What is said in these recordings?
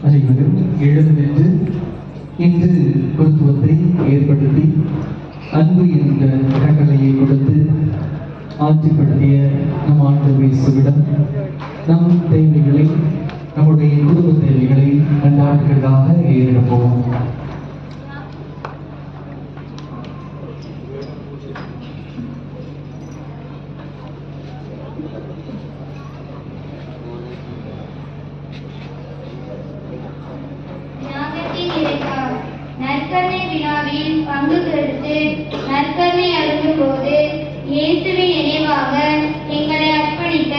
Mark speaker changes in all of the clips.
Speaker 1: அனைவரும் எழுந்து இன்று குருத்துவத்தை ஏற்படுத்தி அன்பு என்ற கட்டளையை கொடுத்து ஆட்சிப்படுத்திய நம் ஆண்டவர் இயேசுவிடம் நம் தேவைகளை, நம்முடைய குடும்ப தேவைகளை கொண்டாடுகிறதாக ஏறிடுவோம்.
Speaker 2: நற்கருணை விழாவில் பங்கு பெற்று நற்கருணை அருந்தும் போது இயேசுவின் நினைவாக எங்களை அர்ப்பணிக்க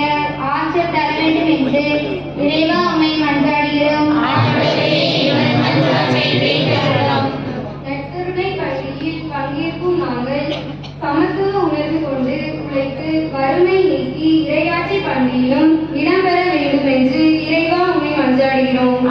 Speaker 2: ஆற்றல் தர வேண்டும் என்று இறைவா உம்மை மன்றாடுகிறோம். நற்கருணை பள்ளியில் பங்கேற்கும் நாங்கள் சமத்துவ உணர்வு கொண்டு உழைத்து வறுமை நீக்கி இறையாட்சி பள்ளியிலும் இடம்பெற வேண்டும் என்று இறைவா உம்மை மன்றாடுகிறோம்.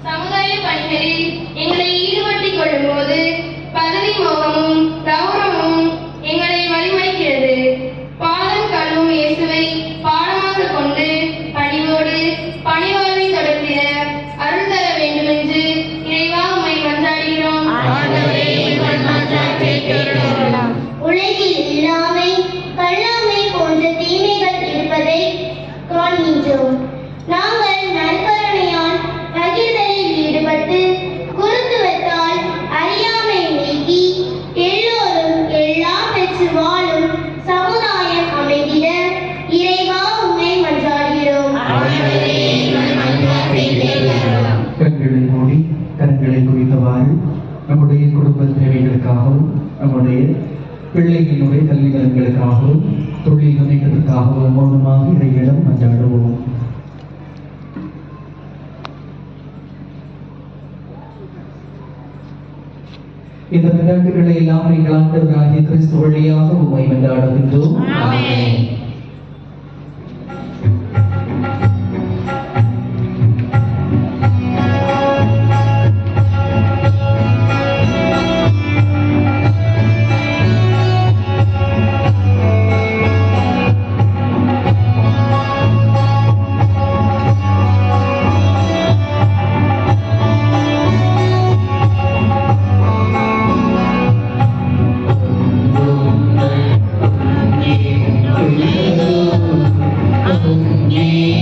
Speaker 2: சமுதாய பணிகளில் எங்களை ஈடுபடுத்திக் கொள்ளும் போது பதவி மோகமும் கௌரவமும் எங்களை வழிமறிக்கிறது. பாதம் கழுவும் இயேசுவை பாடமாக கொண்டு பணிவோடு பணிவாழ்வை தொடர்ந்திட அருள் தர வேண்டும் என்று இறைவா உம்மை மன்றாடுகிறோம்.
Speaker 3: உலகில் இல்லாமை, கல்லாமை போன்ற தீமைகள் இருப்பதை காண்கின்றோம். நாங்கள் நற்கருணையால் பகிர்தலில் ஈடுபட்டு குருத்துவத்தால் அறியாமை நீக்கி எல்லோரும் எல்லாம் பெற்று வாழும் சமுதாயம் அமைதிட இறைவா உம்மை மன்றாடுகிறோம்.
Speaker 1: கண்களை மூடி கரங்களை குவித்தவாறு நம்முடைய குடும்ப தேவைகளுக்காகவும், நம்முடைய பிள்ளைகளுடைய கல்வி நலன்களுக்காகவும், தொழில் முன்னேற்றத்திற்காகவும் மௌனமாக இறையிடம் மன்றாடுவோம். இந்த மன்றாட்டுகளை எல்லாம் நீங்கள் ஆண்டவராகிய கிறிஸ்து வழியாக உம்மை மன்றாடுகின்றோம். ஆமென்.
Speaker 4: Yeah.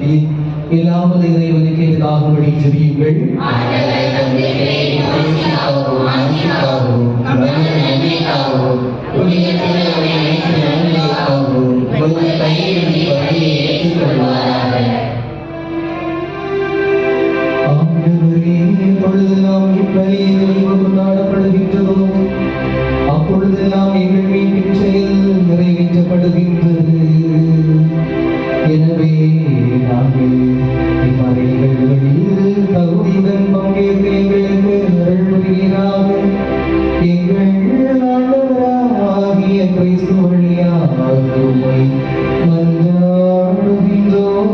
Speaker 1: மத்தியில் எல்லாம் இறைவனுக்கு எதிராகும்படி ஜெபியுங்கள். ஆண்டவரே, எப்பொழுது நாம் இப்பலியை கொண்டாடப்படுகின்றதோ அப்பொழுதெல்லாம் எங்கள் மீட்பின் செயல் நிறைவேற்றப்படுகின்றது. எனவே நாங்கள் இம்மறை நிகழ்வுகளில் தகுதியுடன் பங்கேற்க எங்களுக்கு அருள் புரிவீராக. எங்கள் ஆண்டவராகிய கிறிஸ்து வழியாக உம்மை மன்றாடுகின்றோம்.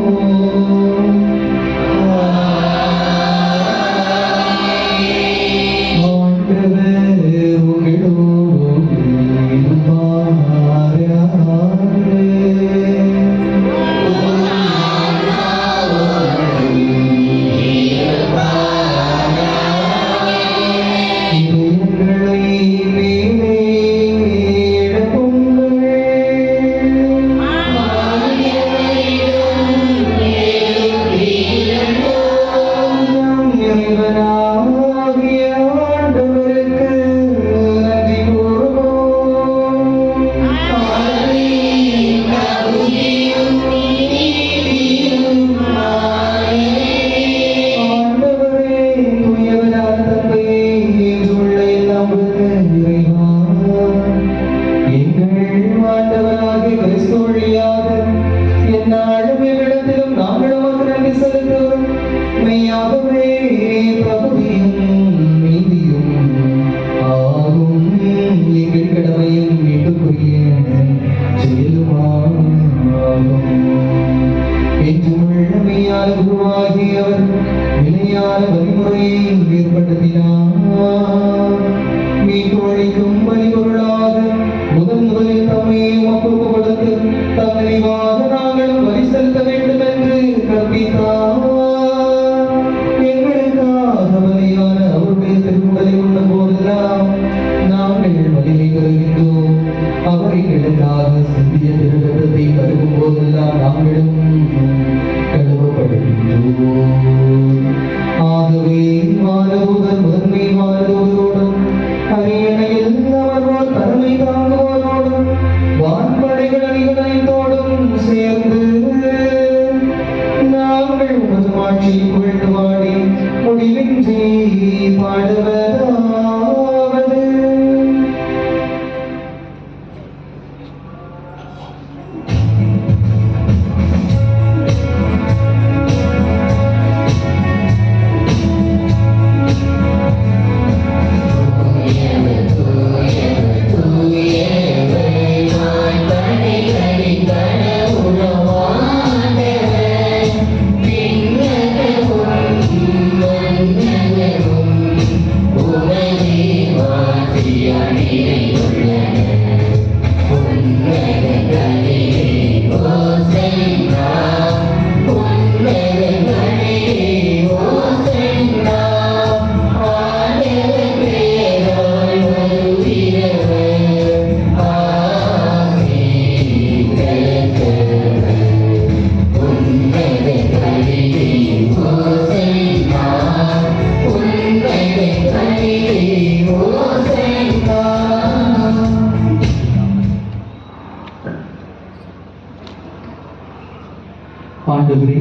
Speaker 1: ஆண்டவரே,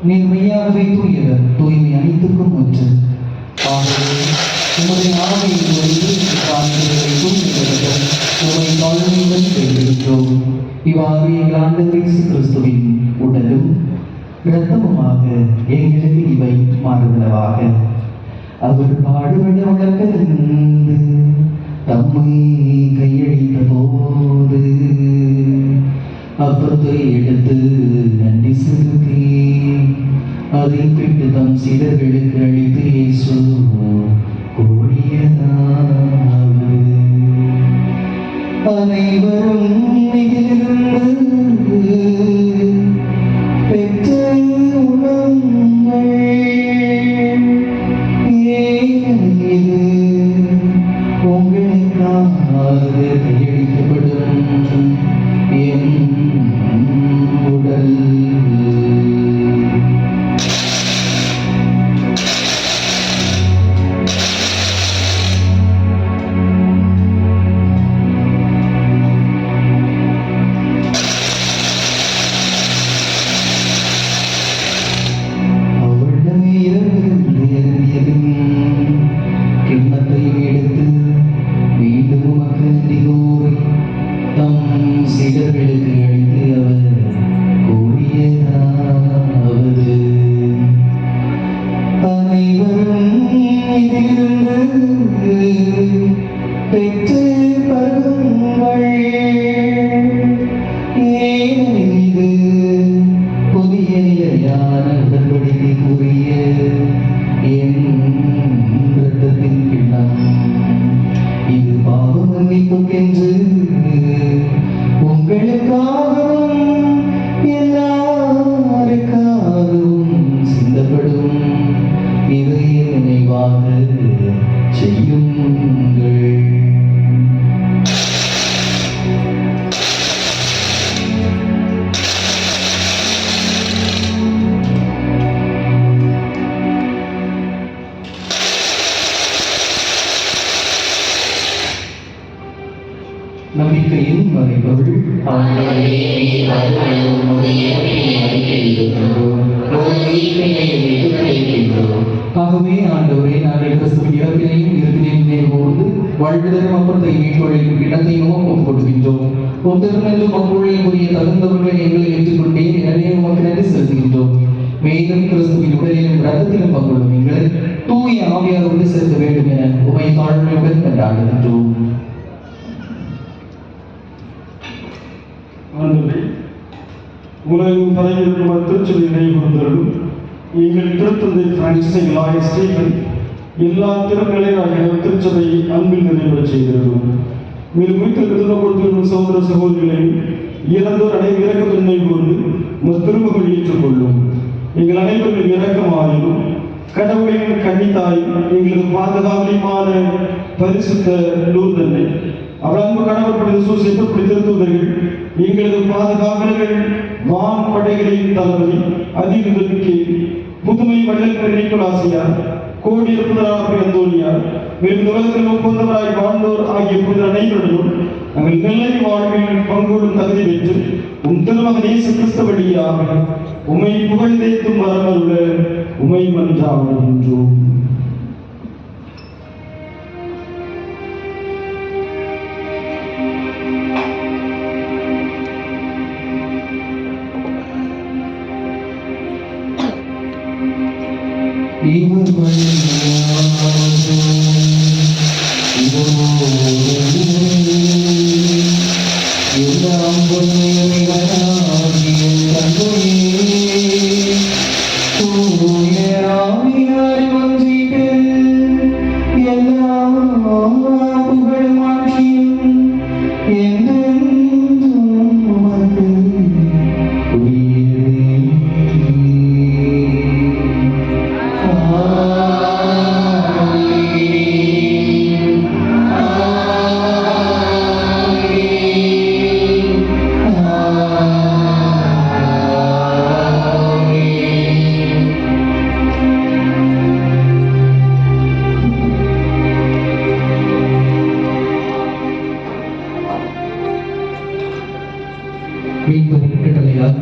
Speaker 1: நீர் மெய்யாகவே தூயவர், தூய்மை அனைத்துக்கும் ஒன்று. ஆகவே உம்முடைய ஆவியை ஒன்று ஆண்டவரை தூய்மைப்படுத்த உம்மை தாழ்மையுடன் வேண்டுகின்றோம். இவ்வாறு எங்கள் ஆண்டவர் இயேசு கிறிஸ்துவின் உடலும் இரத்தமுமாக எங்களுக்கு இவை மாறுதலவாக. அவர் பாடுபட உலகிலிருந்து தம்மை கையளித்த போது அப்பத்தை எடுத்து நன்றி செலுத்தி அதை பிட்டு தம் சீடர்களுக்கு அளித்து இயேசு கூறியதாவது: அனைவரும் இதிலிருந்து பெற்று உணவுங்கள், ஏனெனில் இது உங்களுக்காக கையளிக்கப்படும் என் உடல். இதிலிருந்து பெற்று பருங்கள். ஏனெனில் இது புதிய நிலையான உடன்படிக்கைக்குரிய என் இரத்தத்தின் கிண்ணம். இது பாவ மன்னிப்புக்கென்று உங்களுக்காகவும் எல்லாருக்காகவும் சிந்தப்படும். இதை நினைவாக செய்யுங்கள். நம்பிக்கையின் மறைபொருள்
Speaker 4: ஆண்டவரே, நீர் வருவதும் உம்முடைய பெயரை அறிக்கையிடுகின்றோம். உமது மீட்பினை எதிர்பார்க்கின்றோம்.
Speaker 1: ஆகவே ஆண்டவரே, நாங்கள் கிறிஸ்துவின் இறப்பினையும் உயிர்ப்பினையும் நினைவுகூர்ந்து வாழ்வுதரும் அப்பத்தை மீட்பொழியும் இடத்தை நோக்கி ஒப்புக்கொடுக்கின்றோம். ஒவ்வொருவரும் அவ்வொழியும் உரிய தகுந்தவர்களை எங்களை ஏற்றுக்கொண்டே எனவே உமக்கு நன்றி செலுத்துகின்றோம். மேலும் கிறிஸ்துவின் உடலிலும் இரத்தத்திலும் பங்குள்ளும் எங்களை தூய ஆவியார் ஒன்று சேர்க்க வேண்டும் என உமை தாழ்மையுடன் கொண்டாடுகின்றோம்.
Speaker 5: ஆண்டவரே, உலகம் பரவியிருக்கும் திருச்சபை நினைவுகூர்ந்தருளும். எங்கள் திருத்தந்தை பிரான்சிஸ் லாயர் ஸ்டீஃபன் எல்லா திருநிலையாக திருச்சபையை அன்பில் நிறைவேறச் செய்திருக்கிறோம். மேலும் வீட்டிற்கு துணை கொடுத்திருக்கும் சகோதர சகோதரிகளையும் இறந்தோர் அனைவரும் இறக்கத்தை நினைவுகூர்ந்து திருமகள் ஏற்றுக்கொள்ளும். எங்கள் அனைவரும் இறக்கமாயும் கடவுளின் கன்னித்தாய் எங்களது பாதுகாவலியமான பரிசுத்த லூர்தன்னை அவர் அன்பு கணவர் படித்த சூசைப்பு திருத்துவதர்கள் எங்களது பாதுகாவலர்கள் வான் படைகளின் தளபதி அதிமுதலுக்கு புதுமை வள்ளல் நிக்கோலாசியார் கோடியிருப்பதராக அந்தோனியார் மேலும் உலகத்தில் ஒப்பந்தவராய் வாழ்ந்தோர் ஆகிய புனித அனைவருடனும் நாங்கள் நிலை வாழ்வில் பங்கோடும் தகுதி பெற்று திருமகன் இயேசு கிறிஸ்து வழியாக உமை புகழ்ந்தேத்தும் வரமருள உமை மன்றாடுகின்றோம்.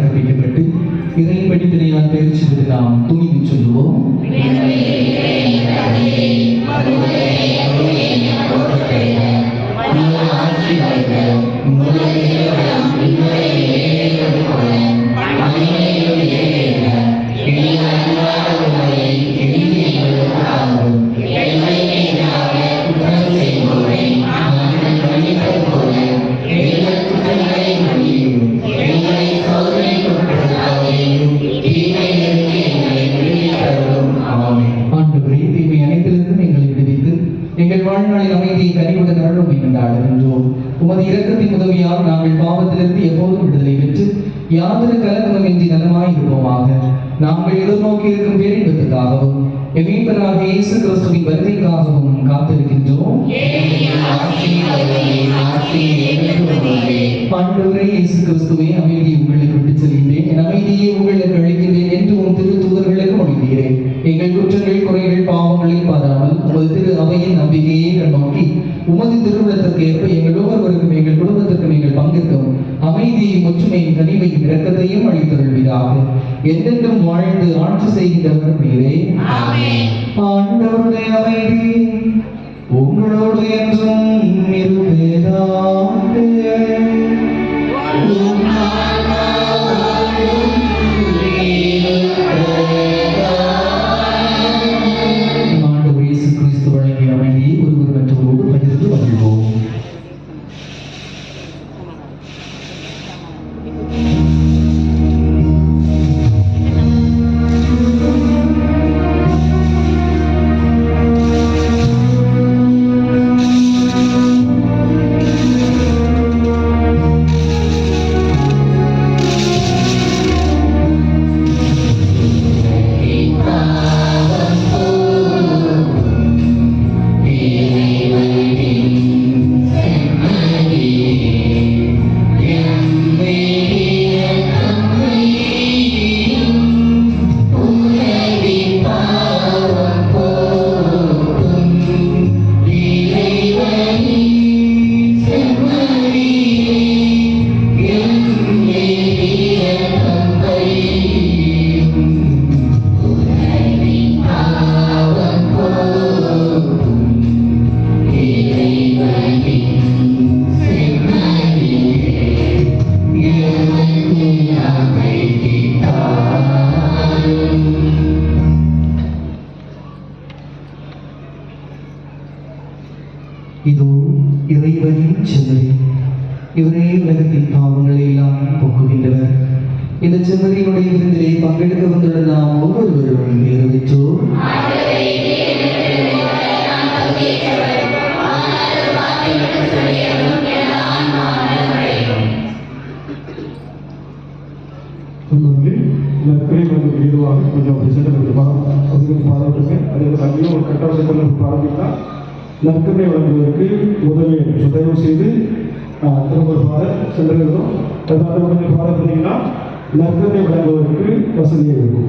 Speaker 1: கற்பிக்கப்பட்டு இறை படிப்பினையால் பயிற்சி பெற்று நாம் துணிந்து சொல்லுவோம். வாழ்நாளில் அமைதியை கனிவுடன் அருளும் என்றாடுகின்றோம். உமது இரக்கத்தின் உதவியால் நாங்கள் பாவத்திலிருந்து எப்போதும் விடுதலை பெற்று யாதொரு கலக்கமின்றி நலமாயிருப்போமாக. நாங்கள் எதிர்நோக்கி இருக்கும் பேரின்பத்துக்காகவும் மீட்பராக இயேசு கிறிஸ்துவின் வருகைக்காகவும் காத்திருக்கின்றோம். ஆண்டவரே இயேசு கிறிஸ்துவே, அமைதியை உங்களுக்கு விட்டு செல்கின்றேன், என் அமைதியை உங்களுக்கு அளிக்கின்றேன் என்று உன் திரு தூதர்களுக்கு மொழிகிறேன். எங்கள் குற்றங்கள் குறைகள் பாவங்களை பாராமல் உமது திரு அவையின் நம்பிக்கையை நோக்கி உமது திருவிழத்திற்கு ஏற்ப எங்கள் ஒவ்வொருவருக்கும் எங்கள் குடும்பத்திற்கும் எங்கள் பங்கிற்கும் அமைதியையும் ஒற்றுமையும் கனிவையும் இரக்கத்தையும் அளித்தருள்வீராக. என்றென்றும் வாழ்ந்து ஆட்சி செய்கின்றவர் நீரே. ஆண்டவருடைய அமைதி உங்களோடு என்றும் இருப்பதாக. ஆண்டவர் இயேசு இறைவனின் செம்மறி, இவரே உலகத்தின் பாவங்களை எல்லாம் போக்குகின்றவர். இந்த செம்மறியினுடைய விருந்திலே பங்கெடுக்க வந்துள்ள நாம் ஒவ்வொருவரும் நிறைவேற்றோம்.
Speaker 5: இதுவாக கொஞ்சம் சென்று பாராட்டுங்க. அதே தங்கியும் ஒரு கட்டாளத்தை பாராட்டினால் நற்கரை வழங்குவதற்கு முதலில் தயவு செய்து திரும்ப பாடல் சென்றிருந்தோம். அதனால கொஞ்சம் பாடம் பார்த்தீங்கன்னா நற்கரை வழங்குவதற்கு வசதியாக இருக்கும்.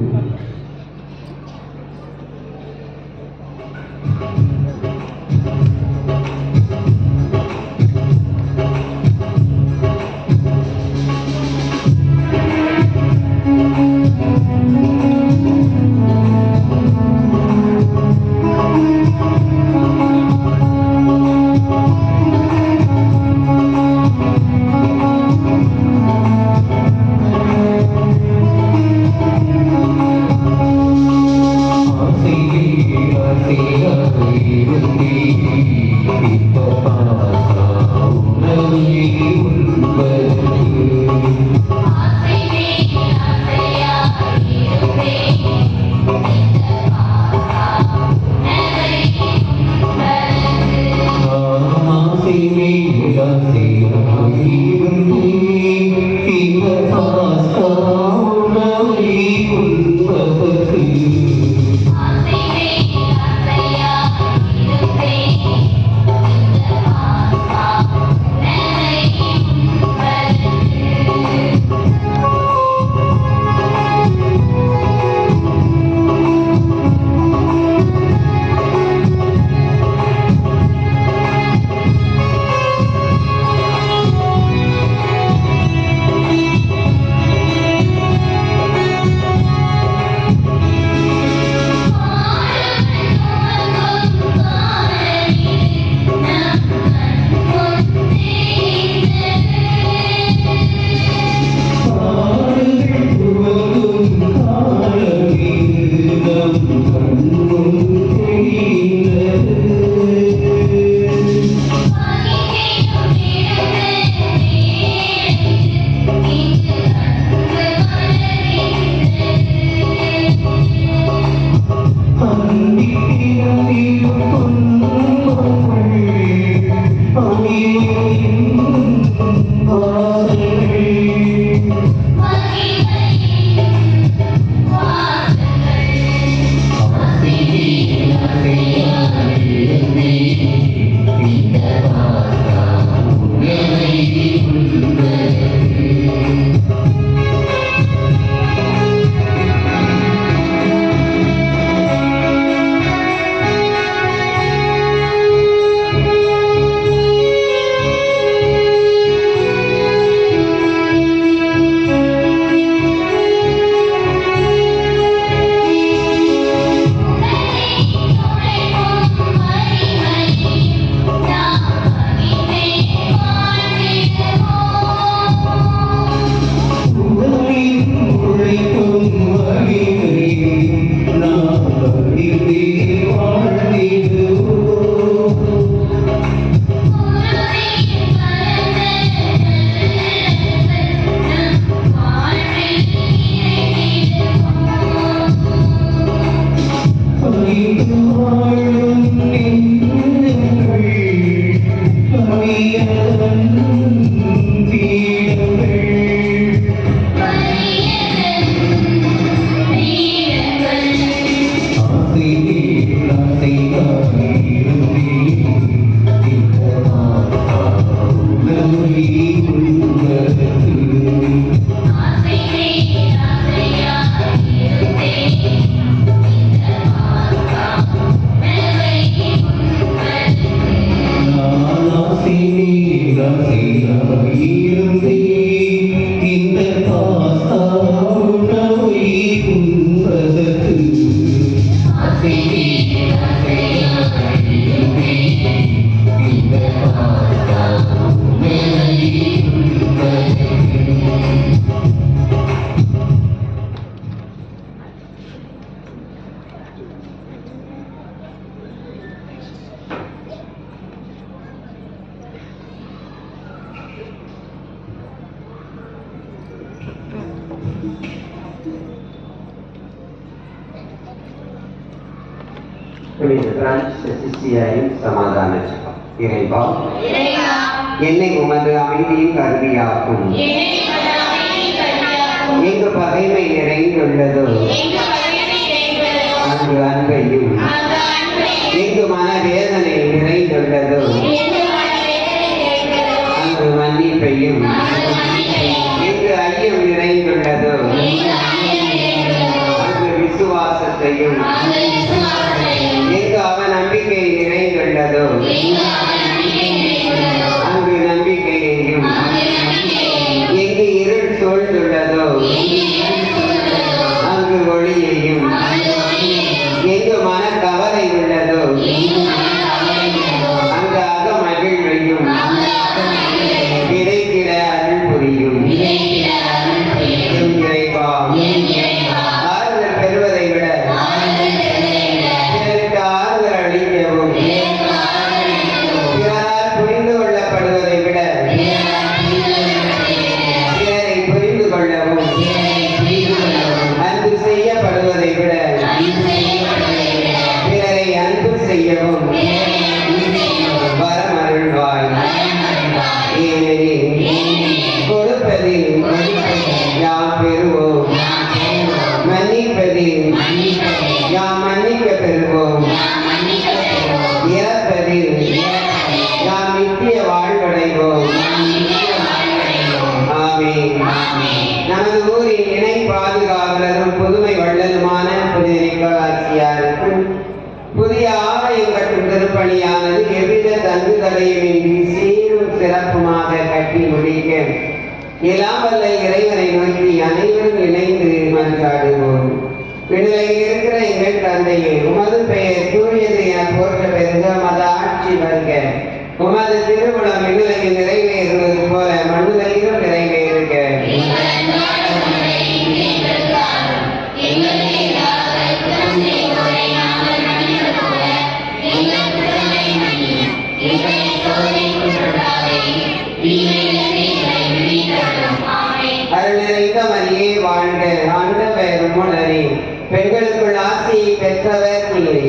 Speaker 4: புனித பிரான்சிஸ் அசிசியாரின் சமாதான ஜெபம். இறைவா, என்னை உமது அமைதியின் கருவியாக்கும். எங்கு பகைமை நிறைந்துள்ளதோ அங்கு அன்பையும், எங்கு மனவேதனை நிறைந்துள்ளதோ அங்கு மன்னிப்பையும், எங்கு ஐயம் நிறைந்துள்ளதோ அங்கு விசுவாசத்தையும், எங்கு அவ நம்பிக்கை நிறைந்துள்ளதோ அங்கு நம்பிக்கையையும், எங்கு இருள் சூழ்ந்துள்ளதோ அங்கு ஒளியையும், எங்கு மனக்கவலை உள்ளதோ அங்கு அக மகிழ்வையும் கிடைத்திட அருள் புரியும். என் இறைவா, ஆறுதல் பெறுவதை விட பிறருக்கு ஆறுதல் அளிக்கவும், பிறரால் புரிந்து கொள்ளப்படுவதை விட பிறரை புரிந்து கொள்ளவும், அன்பு செய்யப்படுவதை விட பிறரை அன்பு செய்யவும் வரமருள்வாய். ஏனெனில் கொடுப்பதில் யாம் பெறுவோம், மன்னிப்பதில் யாம் மன்னிக்க பெறுவோம், இறப்பதில் யாம் நித்திய வாழ்வடைவோம். ஆமென். நமது ஊரின் இணை பாதுகாவலரும் புதுமை வள்ளலுமான புனித நிக்கோலாசியாருக்கும் புதிய ஆலயம் கட்டும் திருப்பணியானது எவ்வித தங்குதலையுமின்றி சீரும் சிறப்புமாக கட்டி முடிக்க எல்லாம் வல்ல இறைவனை நோக்கி அனைவரும் இணைந்து மன்றாடுவோம். விடுதலையில் இருக்கிற எங்கள் தந்தையே, உமது பெயர் தூயது என போற்ற பெருக, மத ஆட்சி வருக. உமது திருவுளம் விடுதலையில் நிறைவேறுவது போல மண்ணுதலிலும் நிறைவேறுக. அருள் நிறைந்த மரியே வாழ்க, ஆண்டவர் உம்முடனே, பெண்களுக்குள் ஆசியை பெற்றவர் நீரே.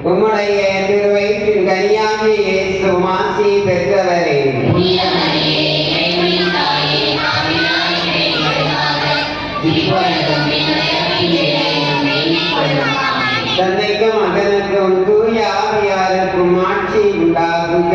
Speaker 4: உம்முடைய திருவயிற்றின் கனியாகிய இயேசுவும் ஆசியை பெற்றவரே. தந்தைக்கும் மகனுக்கும் தூய ஆவியாருக்கும் ஆட்சி உண்டாகுக.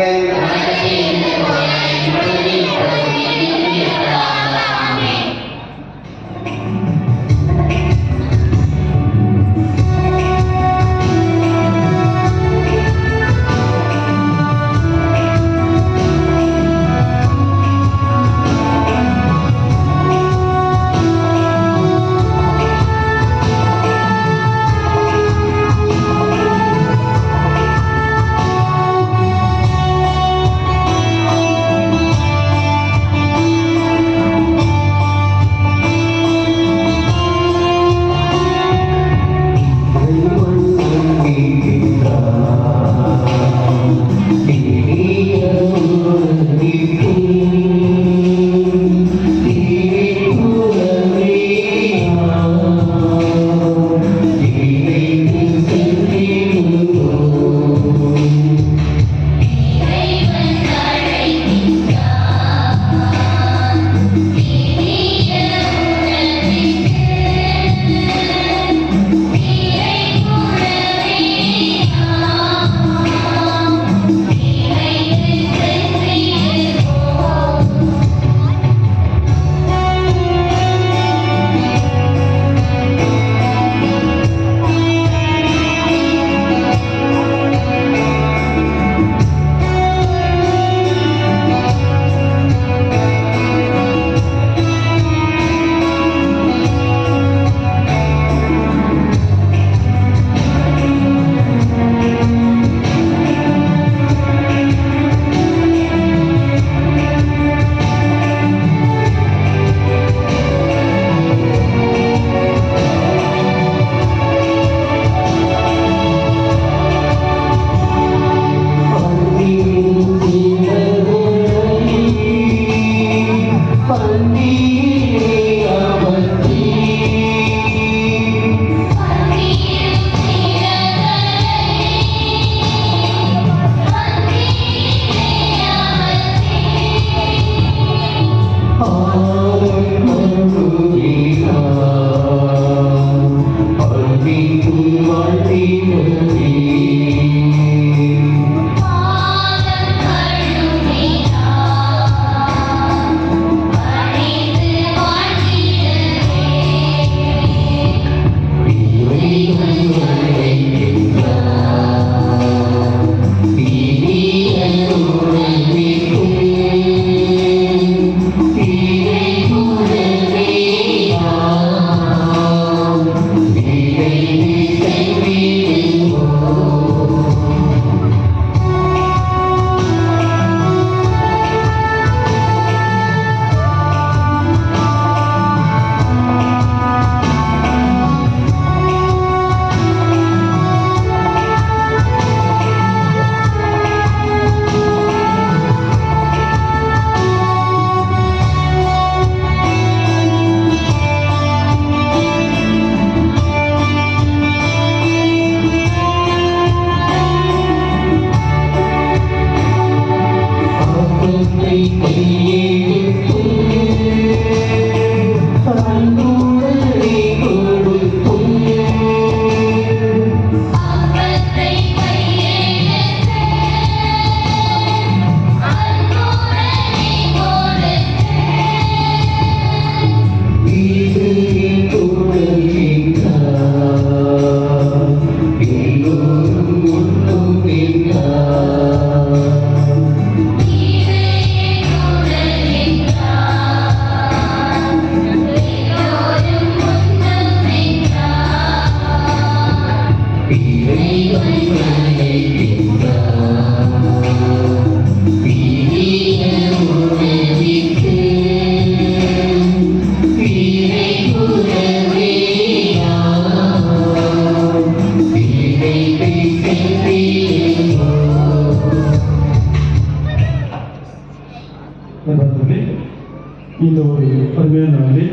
Speaker 5: இந்த ஒரு அருமையான நாளில்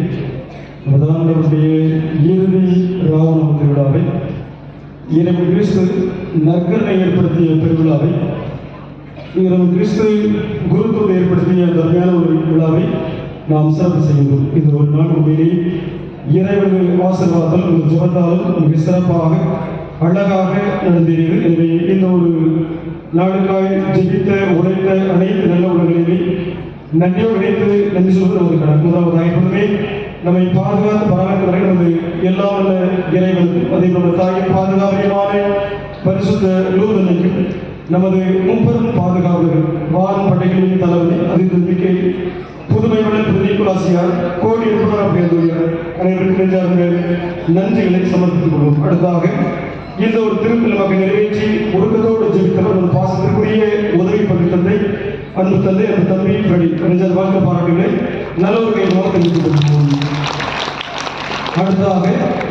Speaker 5: பிரதானருடைய இறுதி ராவண திருவிழாவை இறைவன் கிறிஸ்து நற்கருணை ஏற்படுத்திய பெருவிழாவை இறைவன் கிறிஸ்து குருத்துவத்தை ஏற்படுத்திய அந்த அருமையான ஒரு விழாவை நாம் சிறப்பு செய்கின்றோம். இந்த ஒரு நாள் உண்மையிலே இறைவன் ஆசீர்வாதத்தால் ஒரு ஜெபத்தாலும் மிக சிறப்பாக அழகாக நடந்தீர்கள். எனவே இந்த ஒரு நாளுக்காய் ஜெபித்த உழைத்த அனைத்து நல்ல உள்ளங்களையுமே நன்றியோடு இணைத்து நன்றி சொல்வது ஒரு கணக்கு. முதலாவதாக எப்பொழுதுமே நம்மை பாதுகாத்து பராமரித்து வரை நமது எல்லாம் வல்ல இறைவனுக்கும் அதே நம்ம தாயின் பாதுகாவலியமான பரிசுத்த லூர்தனுக்கும் நமது முப்பெரும் பாதுகாவலர்கள் வான் படைகளின் தளபதி அதிர்மிக்கை புதுமை வளர் நிக்கோலாசியார் கோடி பேருந்துள்ளார் அனைவருக்கும் நெஞ்சார்ந்த நன்றிகளை சமர்ப்பித்துக் கொள்வோம். அடுத்ததாக இந்த ஒரு திருப்பி நமக்கு நிறைவேற்றி ஒழுக்கத்தோடு ஜெபித்தவர் ஒரு பாசத்திற்குரிய உதவி பகிர்ந்ததை அன்பு தந்தை அந்த தம்பி படி நெஞ்சார் வாழ்க்கை பாராட்டுகளை நல்ல ஒரு கைமாக தெரிவித்துக் கொள்வோம். அடுத்ததாக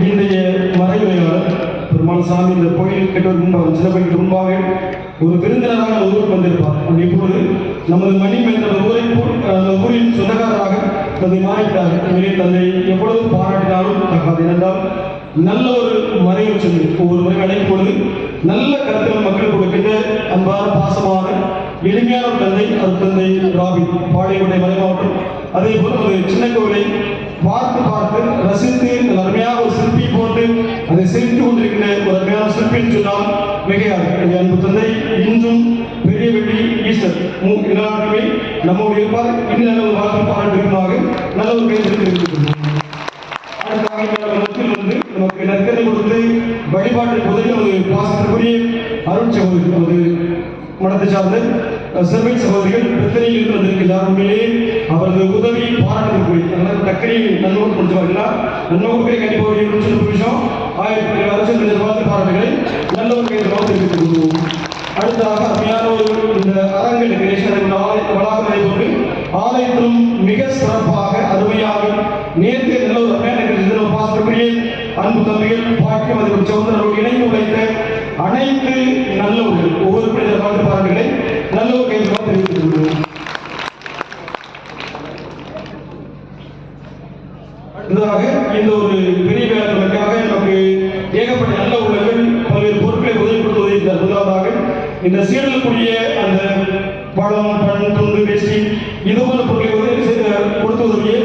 Speaker 5: இன்றைய மறைவுரையாளர் பெருமாள் சாமி இந்த கோயில் கெட்டவர் முன்பாக சில கோயிலுக்கு முன்பாக ஒரு விருந்தினராக ஊருக்கு வந்திருப்பார். இப்பொழுது நமது மணிமேல் ஊரின் சொந்தக்காரராக தந்தை மாறிவிட்டார். எனவே தந்தை எவ்வளவு பாராட்டினாலும் தகாது. ஏனென்றால் நல்ல ஒரு மறைவு சொல்லி ஒவ்வொரு முறை அழைக்கும் பொழுது நல்ல கருத்துக்கள் மக்கள் கொடுக்கின்ற அன்பான பாசமான எளிமையான ஒரு தந்தை அது தந்தை ராபின் பாளையங்கோட்டை மலை மாவட்டம். அதே போல் ஒரு சின்ன கோவிலை பார்த்து ரசித்து அருமையாக ஒரு சிற்பி போட்டு அதை செலுத்தி கொண்டிருக்கின்ற ஒரு அருமையான சிற்பின்னு சொன்னால் மிகையாக அன்பு தந்தை இன்றும் பெரிய வெள்ளி ஈஸ்டர் எல்லாருமே நம்முடைய இருப்பார். இன்னும் நல்ல வாழ்க்கை பாராட்டுமாக நல்ல ஒரு கைது இருக்கிறது. நமக்கு நற்கரை கொடுத்து வழிபாட்டு உதவி நமது பாசத்திற்குரிய அருள் சகோதரி நமது மனத்தை சார்ந்த செல்வை சகோதரிகள் பிரச்சனையில் இருந்து வந்திருக்கிறார். உண்மையிலே அவரது உதவி பாராட்டுக்குரிய அதனால் டக்கரையை நன்மோடு முடிச்சுவாங்களா நன்மோடு கண்டிப்பாக ஒரு நிமிஷம் 1000 வருஷம் பாராட்டுகளை நல்ல ஒரு கைது தெரிவித்துக் கொள்வோம். அடுத்ததாக அருமையான ஒரு இந்த அரங்கில் வளாகம் நடைபெற்று ஆலயத்திலும் மிக சிறப்பாக அருமையாக நேர்த்தி நல்ல ஒரு அருமையான பாசத்திற்குரிய அன்பு தம்பிகள் பாக்கியம் அதை சகோதரர்கள் இணைந்து உழைத்த அனைத்து நல்லவர்கள் ஒவ்வொரு மனிதர் வாழ்த்து பாராட்டுகளை நல்ல ஒரு கைதுமாக தெரிவித்துக் கொள்வோம். அடுத்ததாக இந்த ஒரு பெரிய வேலைகளுக்காக நமக்கு ஏகப்பட்ட நல்ல உள்ளங்கள் பல்வேறு பொருட்களை உதவி கொடுத்து உதவித்தார். முதலாவதாக இந்த சீடலுக்குரிய அந்த பழம் பண் துண்டு வேஷ்டி இது போன்ற பொருட்களை உதவி கொடுத்து உதவிய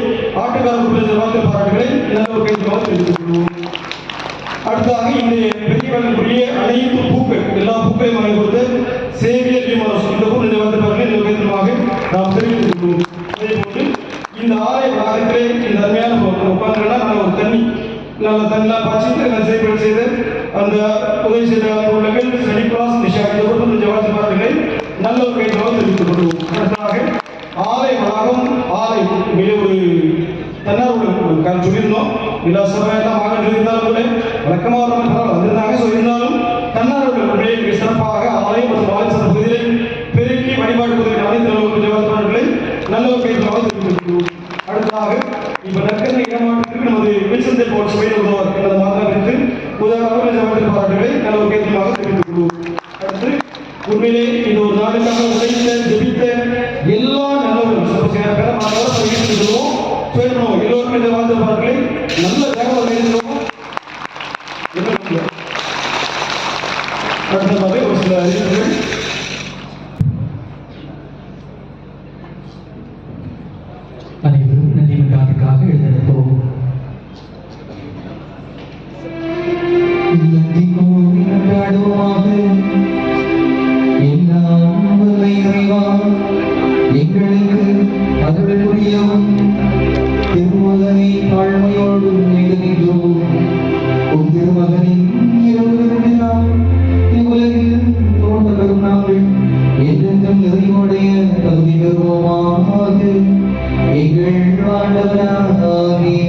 Speaker 5: ஆட்டுக்கார வாழ்த்து பாராட்டுகளை நல்ல ஒரு கைதுமாக தெரிவித்துக் கொள்வோம். அடுத்ததாக இந்த பெரிய அனைத்து பூக்கள் எல்லா பூக்களையும் வாங்கி கொடுத்த சேவியர் டிமாஸ் இந்த ஊர் நினைவாளர்கள் நிர்வாகமாக நாம் தெரிவித்துக் கொள்வோம். அதே போன்று இந்த ஆலய வளாகத்திலே இந்த அருமையான உட்கார்ந்துனா நல்ல ஒரு தண்ணி நல்ல தண்ணெல்லாம் பாய்ச்சிட்டு நான் சேவை செய்த அந்த உதவி செய்த உள்ளங்கள் செனிகுலாஸ் நிஷா இந்த ஊர் ஜவாஜிமார்களை நல்ல ஒரு கைதளவு தெரிவித்துக் கொள்வோம். அடுத்ததாக ஆலய வளாகம் ஆலை மிக ஒரு தன்னார்வ சொல்லியிருந்தோம். விலாசமெல்லாம் வாங்க சொல்லியிருந்தாலும் கூட வழக்கமாக வந்திருந்தாங்க சொல்லியிருந்தாலும் தன்னார்வ சிறப்பாக ஆலயம் மற்றும் ஆலய சிறப்பு பகுதியை பெருக்கி வழிபாடு பகுதியில் அனைத்து ஜவாஜிமார்களை நல்ல ஒரு கைதளவு தெரிவித்துக் கொள்வோம். அடுத்ததாக இப்ப நற்கரணை இடமாற்றத்துக்கு நமது வில்சந்தை போர் சபையில் உதவார் எனது மாதம் குறித்து உதாரண ஜவாஜி பாராட்டுகளை நல்ல ஒரு கைதளவாக தெரிவித்துக் கொள்வோம். அடுத்து உண்மையிலே இந்த ஒரு நாளுக்காக உழைத்த ஜெபித்த எல்லா நல்லவர்களும் சொல்லணும் எல்லோருமே இந்த வாழ்ந்த பாடல்களை நல்ல தகவல் எழுதுவோம். அடுத்ததாக ஒரு சில அறிவிப்புகள்.
Speaker 1: அனைவரும் நன்றி மன்றாட்டுக்காக எழுந்திருப்போம். நன்றி கூறி மன்றாடுவோமாக. எல்லாம் வல்ல இறைவா, எங்களுக்கு அருள் புரியவும் திருமகனை தாழ்மையோடு நினைக்கின்றோம். உன் திருமகனின் இரவுகளினால் இவ்வுலகில் தோன்றவரும் நாங்கள் என்றென்றும் நிறைவுடைய தகுதி பெறுவோமாக. எங்கள் ஆண்டவராகிய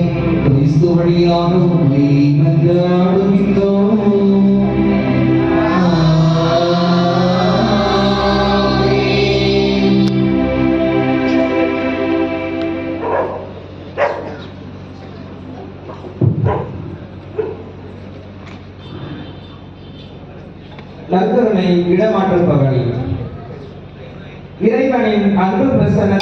Speaker 1: கிறிஸ்து வழியாக உம்மை மன்றாடுகின்றோம்.
Speaker 4: நற்கருணை இடமாற்றம் பகலி இறைவனின் அன்பு பிரசன்ன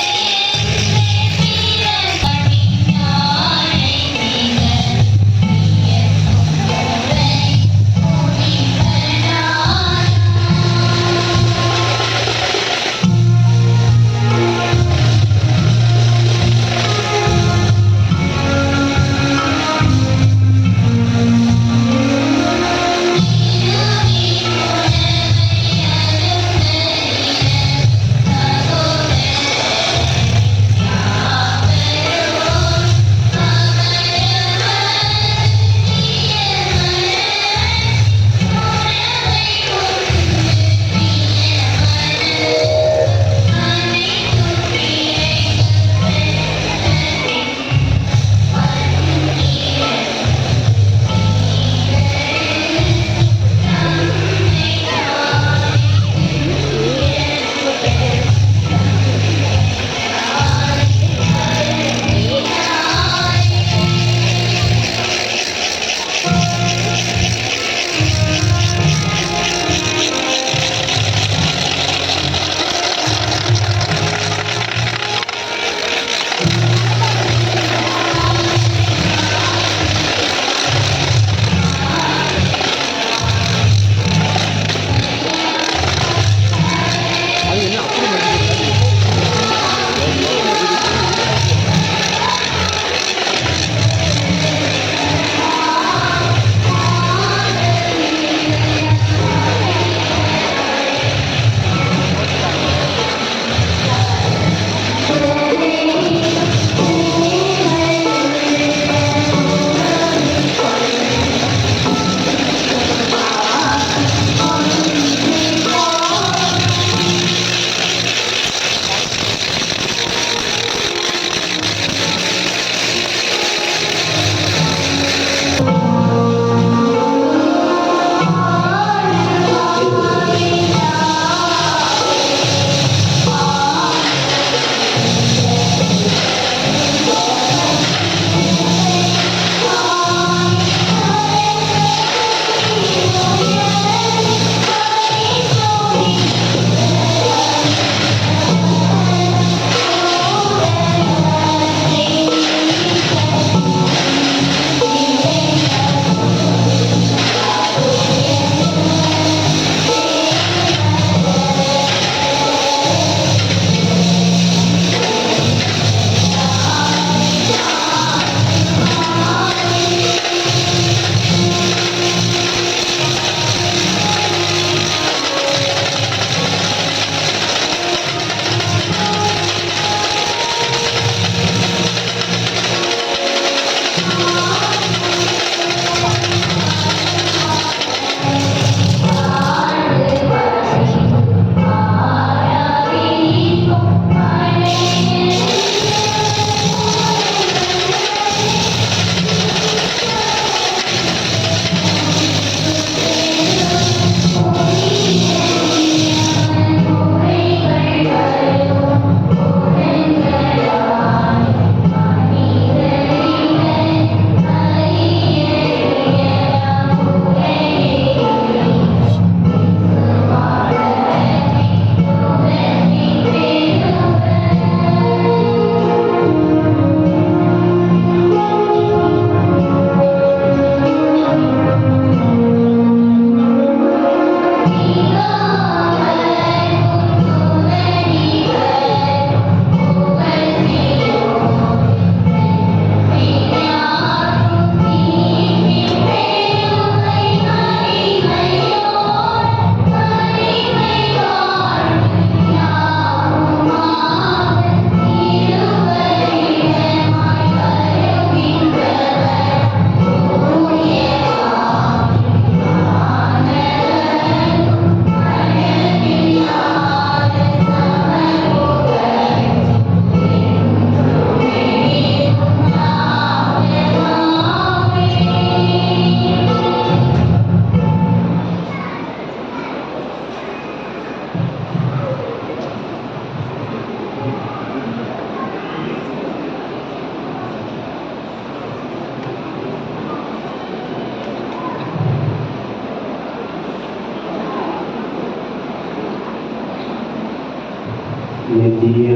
Speaker 4: நித்திய